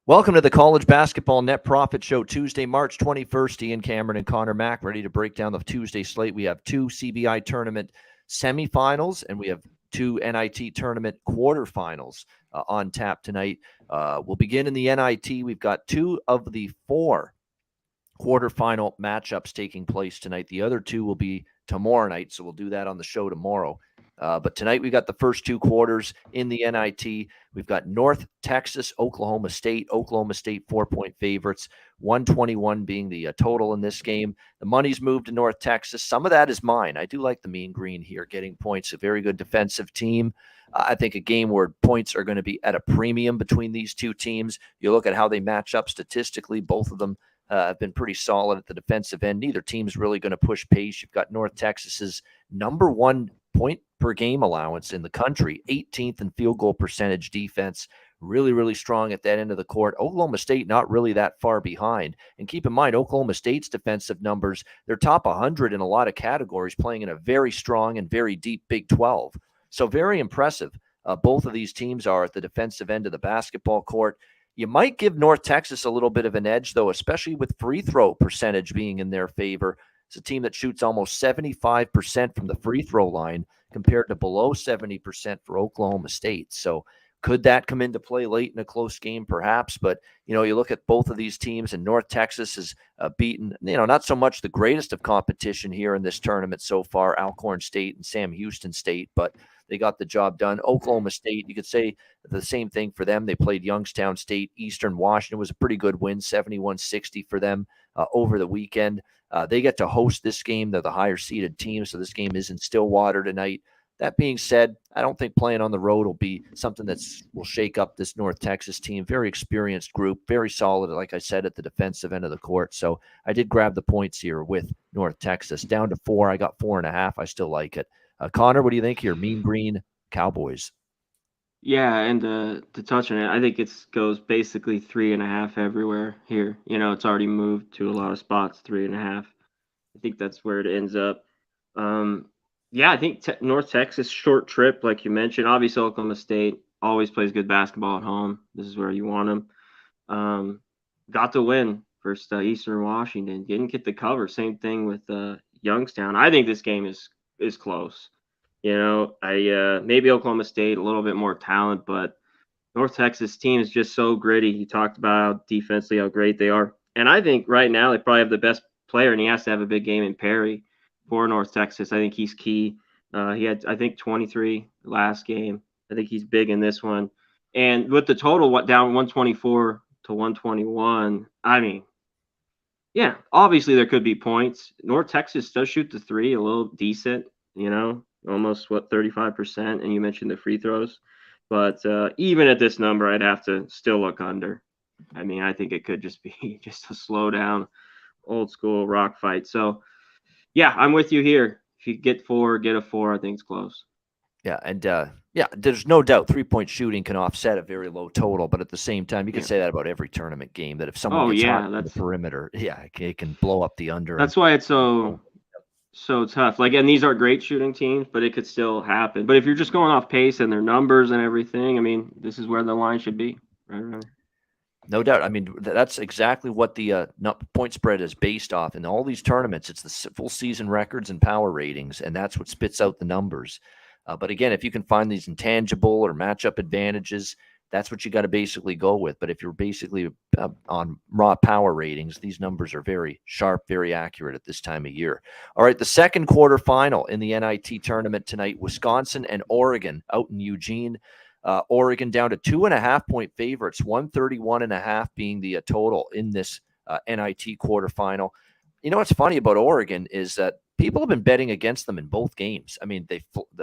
Welcome to the College Basketball Net Profit Show, Tuesday, March 21st. Ian Cameron and Conor Mack ready to break down the Tuesday slate. We have two CBI tournament semifinals, and we have two NIT tournament quarterfinals on tap tonight. We'll begin in the NIT. We've got two of the four quarterfinal matchups taking place tonight. The other two will be tomorrow night, so we'll do that on the show tomorrow. But tonight we got the first two quarters in the NIT. We've got North Texas, Oklahoma State. Oklahoma State 4-point favorites, 121 being the total in this game. The money's moved to North Texas. Some of that is mine. I do like the Mean Green here, getting points. A very good defensive team. I think a game where points are going to be at a premium between these two teams. You look at how they match up statistically. Both of them have been pretty solid at the defensive end. Neither team's really going to push pace. You've got North Texas's number one point per game allowance in the country, 18th in field goal percentage defense, really, really strong at that end of the court. Oklahoma State not really that far behind. And keep in mind, Oklahoma State's defensive numbers, they're top 100 in a lot of categories, playing in a very strong and very deep Big 12. So very impressive. Both of these teams are at the defensive end of the basketball court. You might give North Texas a little bit of an edge, though, especially with free throw percentage being in their favor. It's a team that shoots almost 75% from the free throw line compared to below 70% for Oklahoma State. So could that come into play late in a close game? Perhaps. But, you look at both of these teams, and North Texas has beaten, not so much the greatest of competition here in this tournament so far, Alcorn State and Sam Houston State, but they got the job done. Oklahoma State, you could say the same thing for them. They played Youngstown State. Eastern Washington was a pretty good win, 71-60 for them over the weekend. They get to host this game. They're the higher-seeded team, so this game is in Stillwater tonight. That being said, I don't think playing on the road will be something that will shake up this North Texas team. Very experienced group, very solid, like I said, at the defensive end of the court. So I did grab the points here with North Texas. Down to 4. I got 4.5. I still like it. Conor, what do you think here? Mean Green Cowboys. Yeah, and to touch on it, I think it goes basically 3.5 everywhere here. It's already moved to a lot of spots, 3.5. I think that's where it ends up. Yeah, I think North Texas, short trip, like you mentioned. Obviously, Oklahoma State always plays good basketball at home. This is where you want them. Got the win versus Eastern Washington. Didn't get the cover. Same thing with Youngstown. I think this game is close. Maybe Oklahoma State a little bit more talent, but North Texas team is just so gritty. You talked about defensively how great they are, and I think right now they probably have the best player, and he has to have a big game in Perry for North Texas. I think he's key. He had, I think, 23 last game. I think he's big in this one, and with the total down 124 to 121. I mean, yeah, obviously there could be points. North Texas does shoot the three a little decent, almost 35%, and you mentioned the free throws, but even at this number, I'd have to still look under. I mean, I think it could just be just a slow down, old school rock fight. So, yeah, I'm with you here. If you get 4, get a 4. I think it's close. Yeah, and there's no doubt 3-point shooting can offset a very low total, but at the same time, you can say that about every tournament game, that if someone gets hot on the perimeter, it can blow up the under. That's why it's so tough. And these are great shooting teams, but it could still happen. But if you're just going off pace and their numbers and everything, I mean, this is where the line should be. Right. No doubt. I mean, that's exactly what the point spread is based off. In all these tournaments, it's the full season records and power ratings, and that's what spits out the numbers. But again, if you can find these intangible or matchup advantages, that's what you got to basically go with. But if you're basically on raw power ratings, these numbers are very sharp, very accurate at this time of year. All right, the second quarterfinal in the NIT tournament tonight, Wisconsin and Oregon out in Eugene. Oregon down to 2.5-point favorites, 131.5 being the total in this NIT quarterfinal. What's funny about Oregon is that people have been betting against them in both games. I mean, the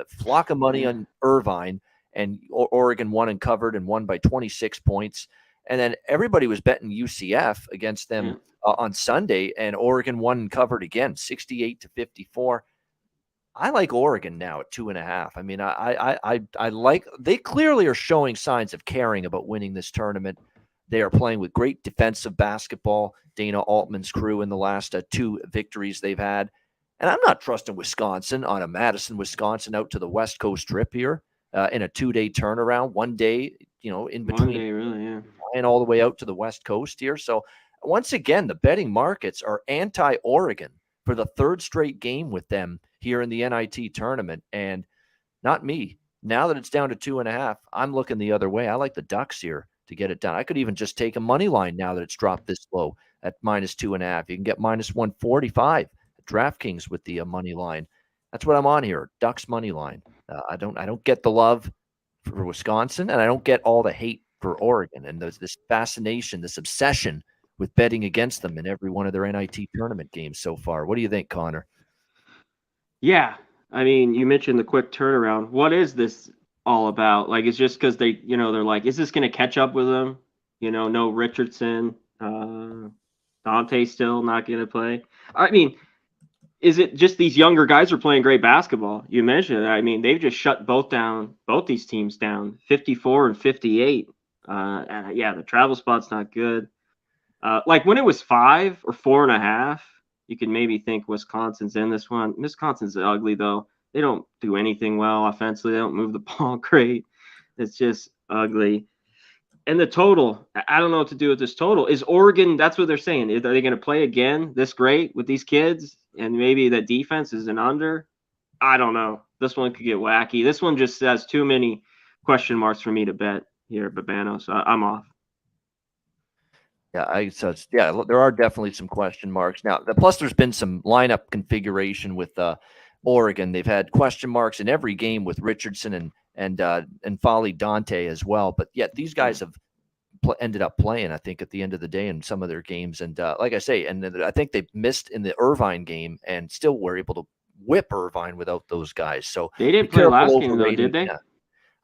flock of money on Irvine, and Oregon won and covered and won by 26 points. And then everybody was betting UCF against them on Sunday, and Oregon won and covered again, 68-54. I like Oregon now at 2.5. I mean, I like, they clearly are showing signs of caring about winning this tournament. They are playing with great defensive basketball. Dana Altman's crew in the last 2 victories they've had. And I'm not trusting Wisconsin on a Madison, Wisconsin out to the West Coast trip here in a 2-day turnaround. 1 day, in between. 1 day, really, yeah. flying all the way out to the West Coast here. So once again, the betting markets are anti-Oregon for the third straight game with them here in the NIT tournament. And not me. Now that it's down to 2.5, I'm looking the other way. I like the Ducks here to get it done. I could even just take a money line now that it's dropped this low at -2.5. You can get -145 at DraftKings with the money line. That's what I'm on here. Ducks money line. I don't get the love for Wisconsin, and I don't get all the hate for Oregon. And there's this fascination, this obsession with betting against them in every one of their NIT tournament games so far. What do you think, Connor? Yeah. I mean, you mentioned the quick turnaround. What is this all about? Like, it's just because they, they're like, is this going to catch up with them? No Richardson. Dante still not going to play. I mean, is it just these younger guys are playing great basketball? You mentioned it. I mean, they've just shut both these teams down, 54 and 58. And yeah, the travel spot's not good. Like when it was 5 or 4.5, you could maybe think Wisconsin's in this one. Wisconsin's ugly though. They don't do anything well offensively. They don't move the ball great. It's just ugly. And the total, I don't know what to do with this total. Is Oregon, that's what they're saying. Are they going to play again this great with these kids? And maybe the defense is an under? I don't know. This one could get wacky. This one just has too many question marks for me to bet here, Babano. So I'm off. Yeah, there are definitely some question marks. Now, plus there's been some lineup configuration with Oregon. They've had question marks in every game with Richardson and Folly Dante as well. But yet these guys have ended up playing, I think, at the end of the day in some of their games. And like I say, and I think they missed in the Irvine game and still were able to whip Irvine without those guys. So they didn't play last game, though, did they? Yeah.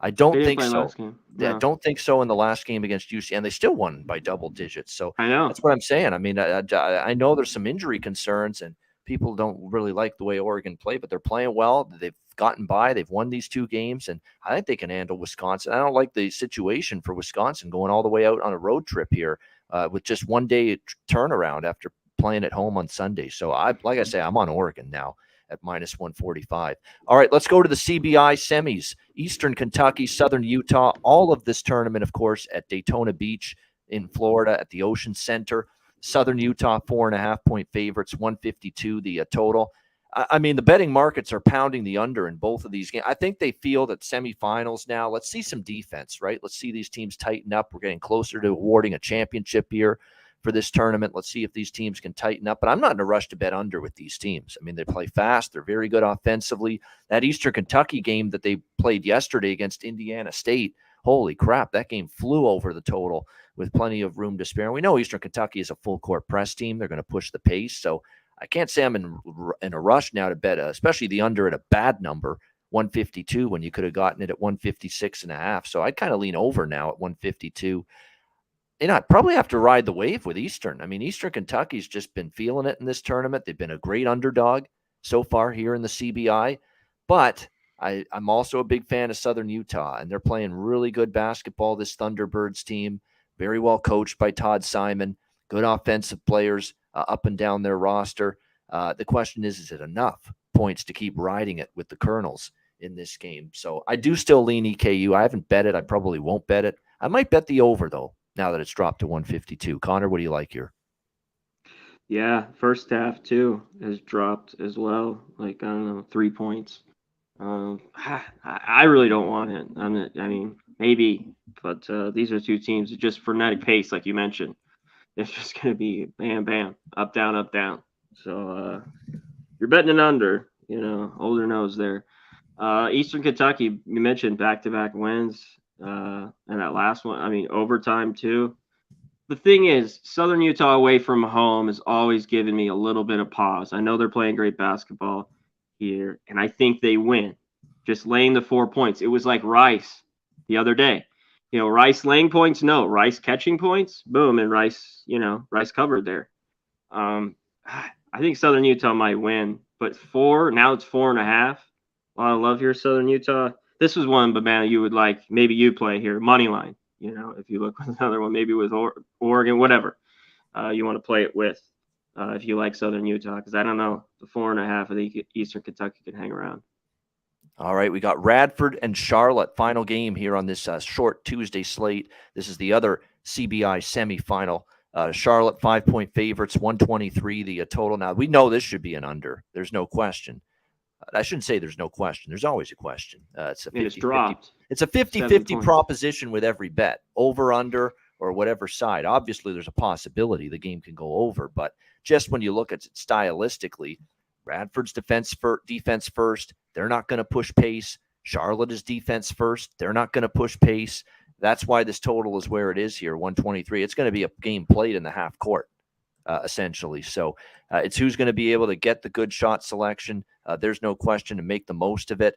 I don't think so. No. Yeah, I don't think so in the last game against UC, and they still won by double digits. So I know that's what I'm saying. I mean, I know there's some injury concerns, and people don't really like the way Oregon play, but they're playing well. They've gotten by. They've won these 2 games, and I think they can handle Wisconsin. I don't like the situation for Wisconsin going all the way out on a road trip here with just 1 day turnaround after playing at home on Sunday. So like I say, I'm on Oregon now at -145. All right, let's go to the CBI semis. Eastern Kentucky, Southern Utah, all of this tournament, of course, at Daytona Beach in Florida at the Ocean Center. Southern Utah, 4.5-point favorites, 152 the total. I mean, the betting markets are pounding the under in both of these games. I think they feel that semifinals now, let's see some defense, right? Let's see these teams tighten up. We're getting closer to awarding a championship here for this tournament. Let's see if these teams can tighten up. But I'm not in a rush to bet under with these teams. I mean, they play fast. They're very good offensively. That Eastern Kentucky game that they played yesterday against Indiana State, holy crap, that game flew over the total with plenty of room to spare. And we know Eastern Kentucky is a full-court press team. They're going to push the pace. So I can't say I'm in a rush now to bet, especially the under at a bad number, 152, when you could have gotten it at 156.5. So I'd kind of lean over now at 152. I'd probably have to ride the wave with Eastern. I mean, Eastern Kentucky's just been feeling it in this tournament. They've been a great underdog so far here in the CBI. But I'm also a big fan of Southern Utah, and they're playing really good basketball, this Thunderbirds team, very well coached by Todd Simon, good offensive players up and down their roster. The question is it enough points to keep riding it with the Colonels in this game? So I do still lean EKU. I haven't bet it. I probably won't bet it. I might bet the over, though, now that it's dropped to 152. Connor, what do you like here? Yeah, first half too has dropped as well. Like, I don't know, 3 points. I really don't want it. I mean, maybe, but these are 2 teams just frenetic pace, like you mentioned. It's just going to be bam, bam, up, down, up, down. So you're betting an under, older knows there. Eastern Kentucky, you mentioned back-to-back wins. And that last one, I mean, overtime too. The thing is, Southern Utah away from home has always given me a little bit of pause. I know they're playing great basketball here, and I think they win. Just laying the 4 points. It was like Rice the other day. Rice laying points, no. Rice catching points, boom, and Rice covered there. I think Southern Utah might win, but now it's 4.5. A lot of love here, Southern Utah. This was one, but man, you would like, maybe you play here, money line. If you look with another one, maybe with Oregon, whatever you want to play it with, if you like Southern Utah, because I don't know, the 4.5 of the Eastern Kentucky can hang around. All right, we got Radford and Charlotte, final game here on this short Tuesday slate. This is the other CBI semifinal. Charlotte 5-point favorites, 123 the total. Now, we know this should be an under. There's no question. I shouldn't say there's no question. There's always a question. It's a 50-50. It's a 50-50 proposition with every bet, over, under, or whatever side. Obviously, there's a possibility the game can go over, but just when you look at it stylistically, Radford's defense first. They're not going to push pace. Charlotte is defense first. They're not going to push pace. That's why this total is where it is here, 123. It's going to be a game played in the half court, essentially. So it's who's going to be able to get the good shot selection. There's no question, to make the most of it.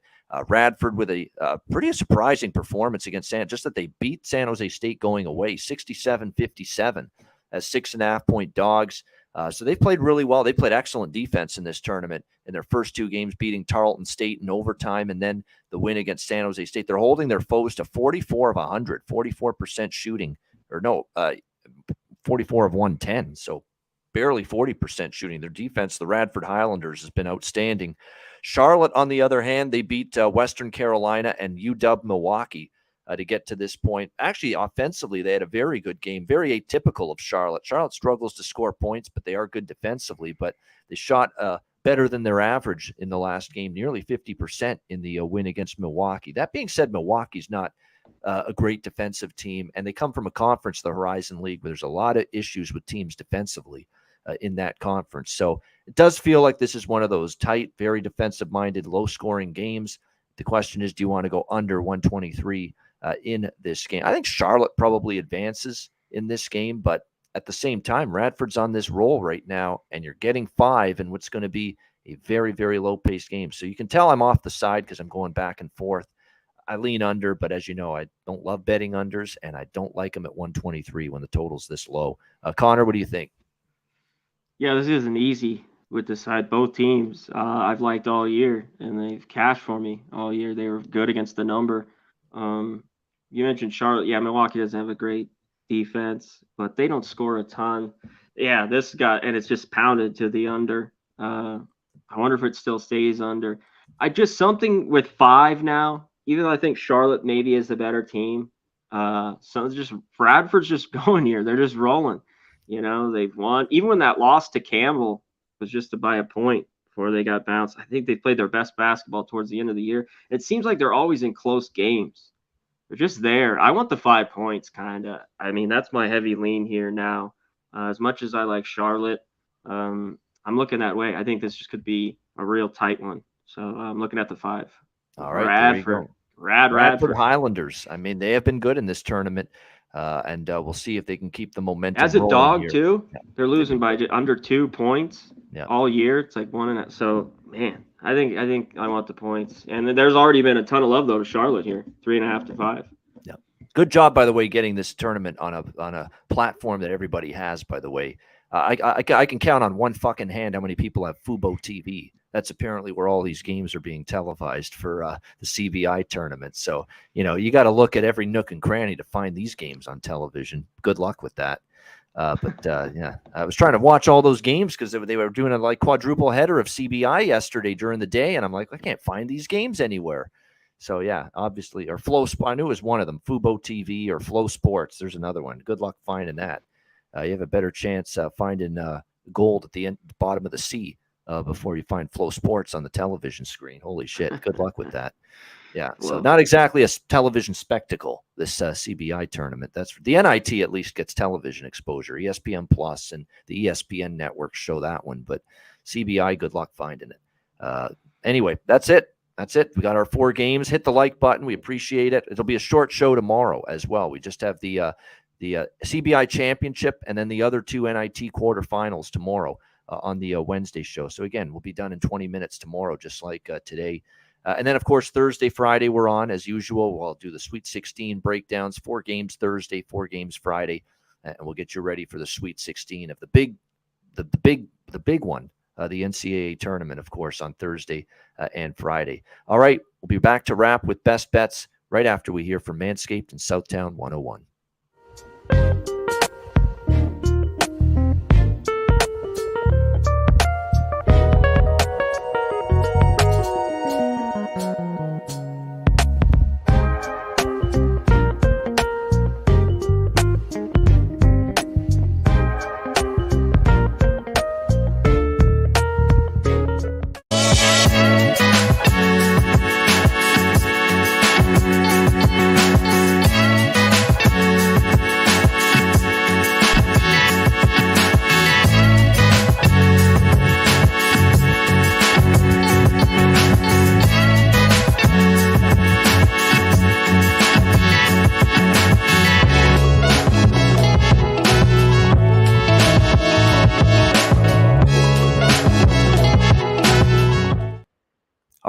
Radford with a pretty surprising performance against just that they beat San Jose State going away, 67-57 as 6.5-point dogs. So they've played really well. They played excellent defense in this tournament in their first two games, beating Tarleton State in overtime and then the win against San Jose State. They're holding their foes to 44 of 100, 44% shooting, 44 of 110. So barely 40% shooting. Their defense, the Radford Highlanders, has been outstanding. Charlotte, on the other hand, they beat Western Carolina and UW Milwaukee to get to this point. Actually, offensively, they had a very good game, very atypical of Charlotte. Charlotte struggles to score points, but they are good defensively. But they shot better than their average in the last game, nearly 50% in the win against Milwaukee. That being said, Milwaukee's not a great defensive team, and they come from a conference, the Horizon League, where there's a lot of issues with teams defensively in that conference. So it does feel like this is one of those tight, very defensive-minded, low-scoring games. The question is, do you want to go under 123 in this game? I think Charlotte probably advances in this game, but at the same time, Radford's on this roll right now, and you're getting 5 in what's going to be a very, very low-paced game. So you can tell I'm off the side because I'm going back and forth. I lean under, but as you know, I don't love betting unders, and I don't like them at 123 when the total's this low. Conor, what do you think? Yeah, this isn't easy with the side. Both teams I've liked all year, and they've cashed for me all year. They were good against the number. You mentioned Charlotte. Yeah, Milwaukee doesn't have a great defense, but they don't score a ton. Yeah, this got, and it's just pounded to the under. I wonder if it still stays under. I just, something with 5 now, even though I think Charlotte maybe is the better team. So it's just, Bradford's just going here. They're just rolling. You know, they've won. Even when that loss to Campbell was just to buy a point before they got bounced, I think they played their best basketball towards the end of the year. It seems like they're always in close games. They're just there. I want the 5 points, kind of. I mean, that's my heavy lean here now. As much as I like Charlotte, I'm looking that way. I think this just could be a real tight one. So I'm looking at the 5. All right, Radford. Radford Highlanders. I mean, they have been good in this tournament. And we'll see if they can keep the momentum. As a dog, here. Too, they're losing by under 2 points all year. It's like 1.5. So, man, I think I want the points. And there's already been a ton of love, though, to Charlotte here, 3.5 to 5. Yeah, good job, by the way, getting this tournament on a platform that everybody has. By the way, I can count on one fucking hand how many people have Fubo TV. That's apparently where all these games are being televised for the CBI tournament. So, you got to look at every nook and cranny to find these games on television. Good luck with that. Yeah, I was trying to watch all those games because they were doing a quadruple header of CBI yesterday during the day. And I'm like, I can't find these games anywhere. So, yeah, obviously, or Flow. I knew it was one of them, Fubo TV or Flow Sports. There's another one. Good luck finding that. You have a better chance finding gold at the bottom of the sea. Before you find Flow Sports on the television screen. Holy shit. Good luck with that. Yeah. So not exactly a television spectacle, this CBI tournament. That's the NIT at least gets television exposure. ESPN Plus and the ESPN networks show that one. But CBI, good luck finding it. Anyway, that's it. We got our 4 games. Hit the like button. We appreciate it. It'll be a short show tomorrow as well. We just have the CBI championship and then the other 2 NIT quarterfinals tomorrow. On the Wednesday show. So again, we'll be done in 20 minutes tomorrow, just like today. And then, of course, Thursday, Friday, we're on as usual. We'll do the Sweet 16 breakdowns, 4 games Thursday, 4 games Friday, and we'll get you ready for the Sweet 16 of the big one, the NCAA tournament, of course, on Thursday and Friday. All right, we'll be back to wrap with best bets right after we hear from Manscaped and Southtown 101.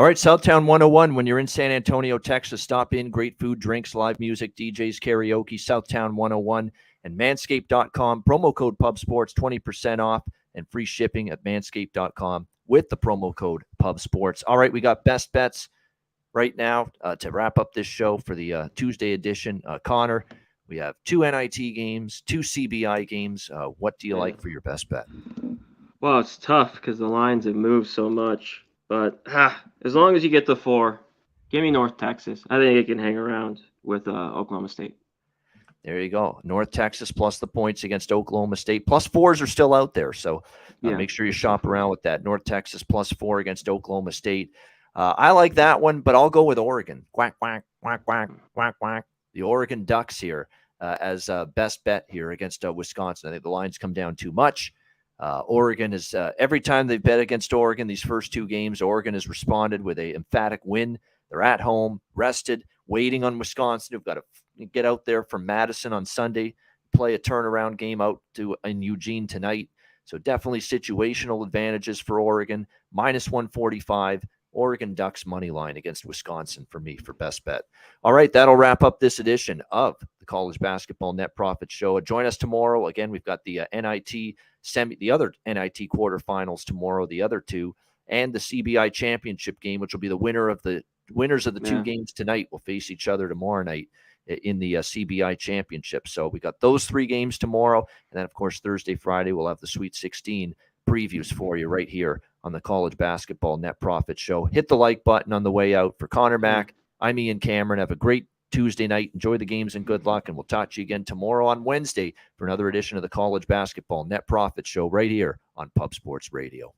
right, Southtown 101. When you're in San Antonio, Texas, stop in. Great food, drinks, live music, DJs, karaoke, Southtown 101, and manscaped.com. Promo code PubSports, 20% off and free shipping at manscaped.com with the promo code PubSports. All right, we got best bets right now to wrap up this show for the Tuesday edition. Connor, we have 2 NIT games, 2 CBI games. What do you like for your best bet? Well, it's tough because the lines have moved so much. But as long as you get the 4, give me North Texas. I think it can hang around with Oklahoma State. There you go. North Texas plus the points against Oklahoma State. Plus 4s are still out there. So make sure you shop around with that. North Texas plus 4 against Oklahoma State. I like that one, but I'll go with Oregon. Quack, quack, quack, quack, quack, quack. The Oregon Ducks here as best bet here against Wisconsin. I think the lines come down too much. Oregon is every time they've bet against Oregon, these first 2 games, Oregon has responded with an emphatic win. They're at home, rested, waiting on Wisconsin, who've got to get out there from Madison on Sunday, play a turnaround game out in Eugene tonight. So definitely situational advantages for Oregon. Minus 145. Oregon Ducks money line against Wisconsin for me for best bet. All right, that'll wrap up this edition of the College Basketball Net Profit Show. Join us tomorrow. Again, we've got the the other NIT quarterfinals tomorrow, the other 2, and the CBI championship game, which will be the winners of the 2 games tonight will face each other tomorrow night in the CBI championship. So we got those 3 games tomorrow, and then of course Thursday, Friday we'll have the Sweet 16 previews for you right here on the College Basketball Net Profit Show. Hit the like button on the way out. For Connor Mack, I'm Ian Cameron. Have a great Tuesday night. Enjoy the games and good luck, and we'll talk to you again tomorrow on Wednesday for another edition of the College Basketball Net Profit Show right here on Pub Sports Radio.